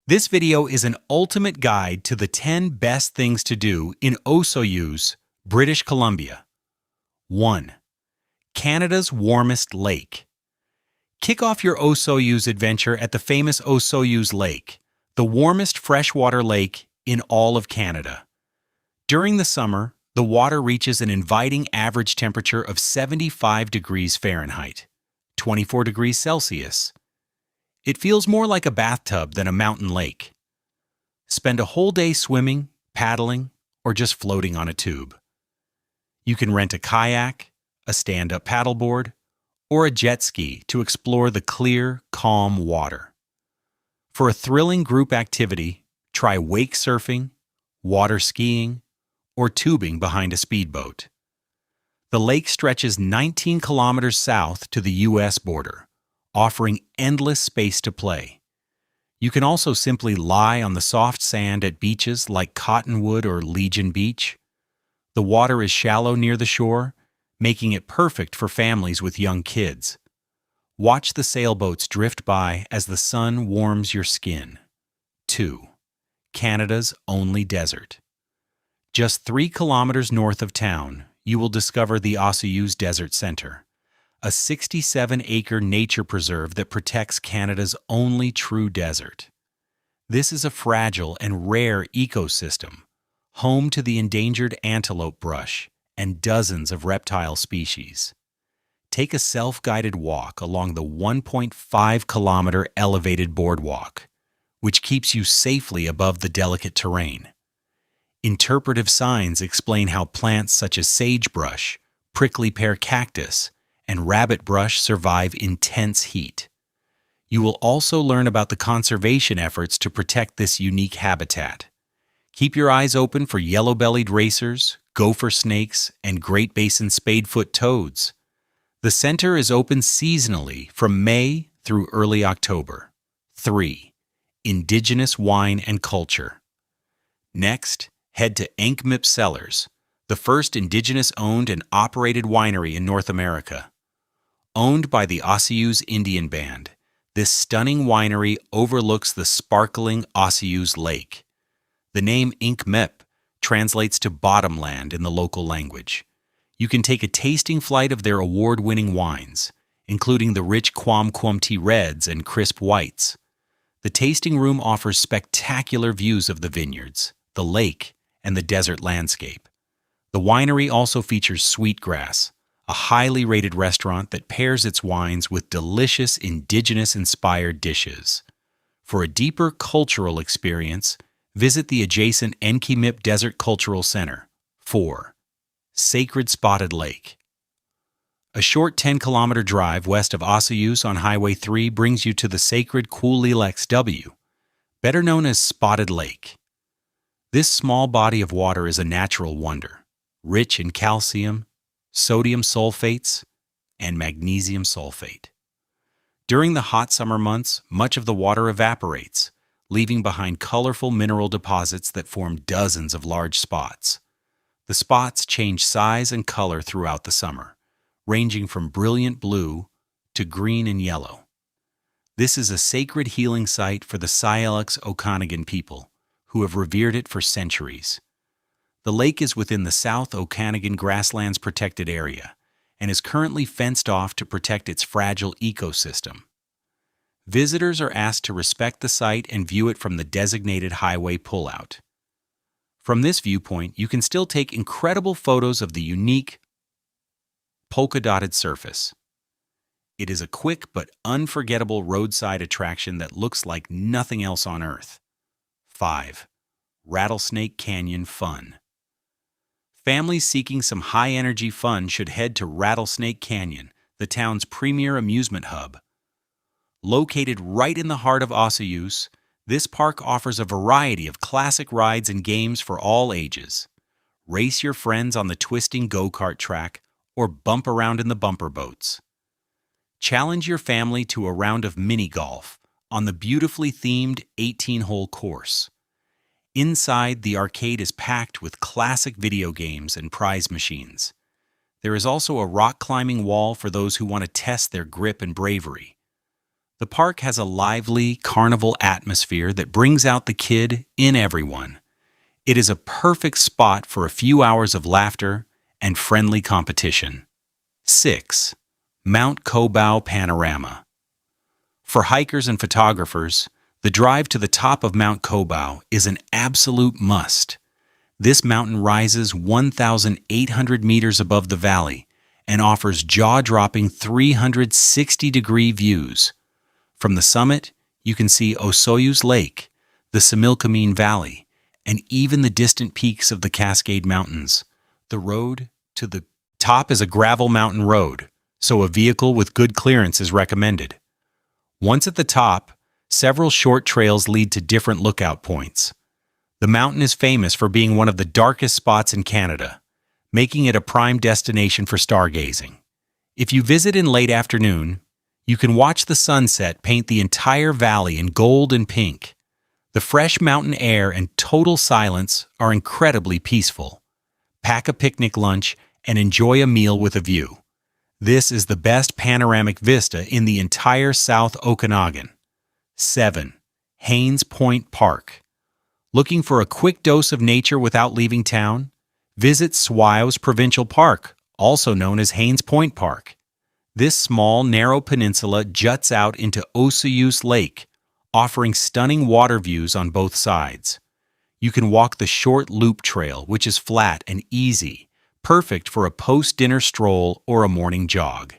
This video is an ultimate guide to the 10 best things to do in Osoyoos, British Columbia. 1. Canada's warmest lake. Kick off your Osoyoos adventure at the famous Osoyoos Lake, the warmest freshwater lake in all of Canada. During the summer, the water reaches an inviting average temperature of 75 degrees Fahrenheit, 24 degrees Celsius. It feels more like a bathtub than a mountain lake. Spend a whole day swimming, paddling, or just floating on a tube. You can rent a kayak, a stand-up paddleboard, or a jet ski to explore the clear, calm water. For a thrilling group activity, try wake surfing, water skiing, or tubing behind a speedboat. The lake stretches 19 kilometers south to the U.S. border, offering endless space to play. You can also simply lie on the soft sand at beaches like Cottonwood or Legion Beach. The water is shallow near the shore, making it perfect for families with young kids. Watch the sailboats drift by as the sun warms your skin. 2. Canada's only desert. Just 3 kilometers north of town, you will discover the Osoyoos Desert Centre, a 67-acre nature preserve that protects Canada's only true desert. This is a fragile and rare ecosystem, home to the endangered antelope brush and dozens of reptile species. Take a self-guided walk along the 1.5-kilometer elevated boardwalk, which keeps you safely above the delicate terrain. Interpretive signs explain how plants such as sagebrush, prickly pear cactus, and rabbit brush survive intense heat. You will also learn about the conservation efforts to protect this unique habitat. Keep your eyes open for yellow-bellied racers, gopher snakes, and Great Basin spadefoot toads. The center is open seasonally from May through early October. 3. Indigenous wine and culture. Next, head to Ankmip Cellars, the first Indigenous-owned and operated winery in North America. Owned by the Osoyoos Indian Band, this stunning winery overlooks the sparkling Osoyoos Lake. The name Ankmip translates to bottomland in the local language. You can take a tasting flight of their award-winning wines, including the rich Kwam-Kwam-Tea Reds and crisp whites. The tasting room offers spectacular views of the vineyards, the lake, and the desert landscape. The winery also features Sweetgrass, a highly rated restaurant that pairs its wines with delicious Indigenous-inspired dishes. For a deeper cultural experience, visit the adjacent Ankmip Desert Cultural Center. 4. Sacred Spotted Lake. A short 10-kilometer drive west of Osoyoos on Highway 3 brings you to the sacred Coolelex W, better known as Spotted Lake. This small body of water is a natural wonder, rich in calcium, sodium sulfates, and magnesium sulfate. During the hot summer months, much of the water evaporates, leaving behind colorful mineral deposits that form dozens of large spots. The spots change size and color throughout the summer, ranging from brilliant blue to green and yellow. This is a sacred healing site for the South Okanagan people, who have revered it for centuries. The lake is within the South Okanagan Grasslands Protected Area and is currently fenced off to protect its fragile ecosystem. Visitors are asked to respect the site and view it from the designated highway pullout. From this viewpoint, you can still take incredible photos of the unique polka-dotted surface. It is a quick but unforgettable roadside attraction that looks like nothing else on Earth. 5. Rattlesnake Canyon Fun. Families seeking some high-energy fun should head to Rattlesnake Canyon, the town's premier amusement hub. Located right in the heart of Osoyoos, this park offers a variety of classic rides and games for all ages. Race your friends on the twisting go-kart track or bump around in the bumper boats. Challenge your family to a round of mini-golf on the beautifully themed 18-hole course. Inside, the arcade is packed with classic video games and prize machines. There is also a rock climbing wall for those who want to test their grip and bravery. The park has a lively carnival atmosphere that brings out the kid in everyone. It is a perfect spot for a few hours of laughter and friendly competition. 6. Mount Kobau Panorama. For hikers and photographers, the drive to the top of Mount Kobau is an absolute must. This mountain rises 1,800 meters above the valley and offers jaw-dropping 360-degree views. From the summit, you can see Osoyoos Lake, the Similkameen Valley, and even the distant peaks of the Cascade Mountains. The road to the top is a gravel mountain road, so a vehicle with good clearance is recommended. Once at the top, several short trails lead to different lookout points. The mountain is famous for being one of the darkest spots in Canada, making it a prime destination for stargazing. If you visit in late afternoon, you can watch the sunset paint the entire valley in gold and pink. The fresh mountain air and total silence are incredibly peaceful. Pack a picnic lunch and enjoy a meal with a view. This is the best panoramic vista in the entire South Okanagan. 7. Haynes Point Park. Looking for a quick dose of nature without leaving town? Visit Osoyoos Provincial Park, also known as Haynes Point Park. This small, narrow peninsula juts out into Osoyoos Lake, offering stunning water views on both sides. You can walk the short loop trail, which is flat and easy, perfect for a post-dinner stroll or a morning jog.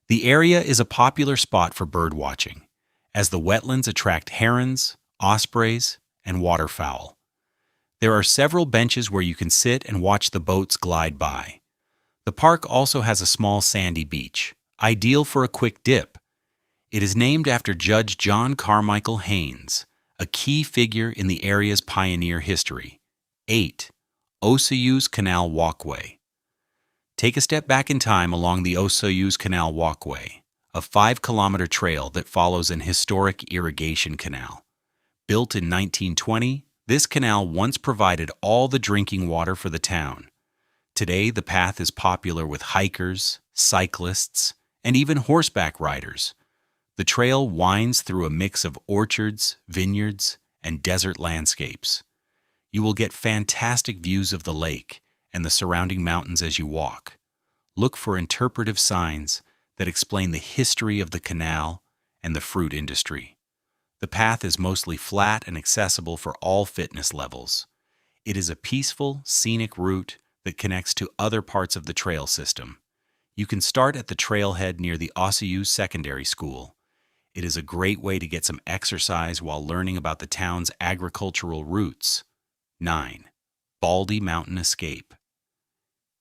The area is a popular spot for bird watching, as the wetlands attract herons, ospreys, and waterfowl. There are several benches where you can sit and watch the boats glide by. The park also has a small sandy beach, ideal for a quick dip. It is named after Judge John Carmichael Haynes, a key figure in the area's pioneer history. 8. Osoyoos Canal Walkway. Take a step back in time along the Osoyoos Canal Walkway, a 5-kilometer trail that follows an historic irrigation canal. Built in 1920, this canal once provided all the drinking water for the town. Today, the path is popular with hikers, cyclists, and even horseback riders. The trail winds through a mix of orchards, vineyards, and desert landscapes. You will get fantastic views of the lake and the surrounding mountains as you walk. Look for interpretive signs that explain the history of the canal and the fruit industry. The path is mostly flat and accessible for all fitness levels. It is a peaceful, scenic route that connects to other parts of the trail system. You can start at the trailhead near the Osoyoos Secondary School. It is a great way to get some exercise while learning about the town's agricultural roots. 9. Baldy Mountain Escape.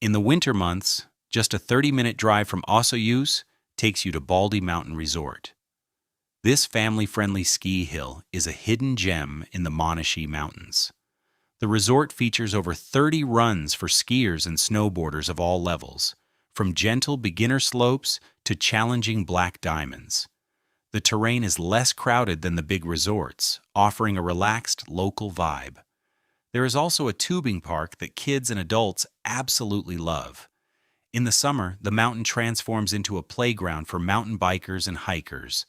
In the winter months, just a 30-minute drive from Osoyoos takes you to Baldy Mountain Resort. This family-friendly ski hill is a hidden gem in the Monashee Mountains. The resort features over 30 runs for skiers and snowboarders of all levels, from gentle beginner slopes to challenging black diamonds. The terrain is less crowded than the big resorts, offering a relaxed local vibe. There is also a tubing park that kids and adults absolutely love. In the summer, the mountain transforms into a playground for mountain bikers and hikers.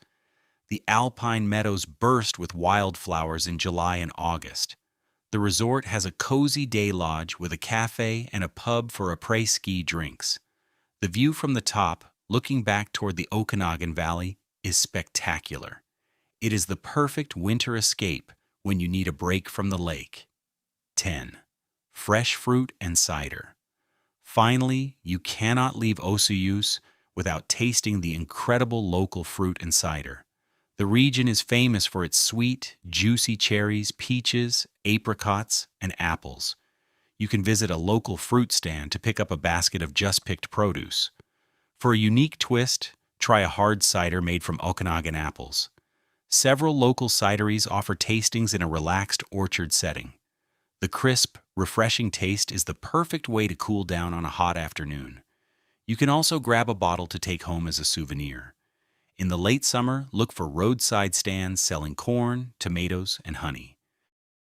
The alpine meadows burst with wildflowers in July and August. The resort has a cozy day lodge with a cafe and a pub for après-ski drinks. The view from the top, looking back toward the Okanagan Valley, is spectacular. It is the perfect winter escape when you need a break from the lake. 10. Fresh fruit and cider. Finally, you cannot leave Osoyoos without tasting the incredible local fruit and cider. The region is famous for its sweet, juicy cherries, peaches, apricots, and apples. You can visit a local fruit stand to pick up a basket of just-picked produce. For a unique twist, try a hard cider made from Okanagan apples. Several local cideries offer tastings in a relaxed orchard setting. The crisp, refreshing taste is the perfect way to cool down on a hot afternoon. You can also grab a bottle to take home as a souvenir. In the late summer, look for roadside stands selling corn, tomatoes, and honey.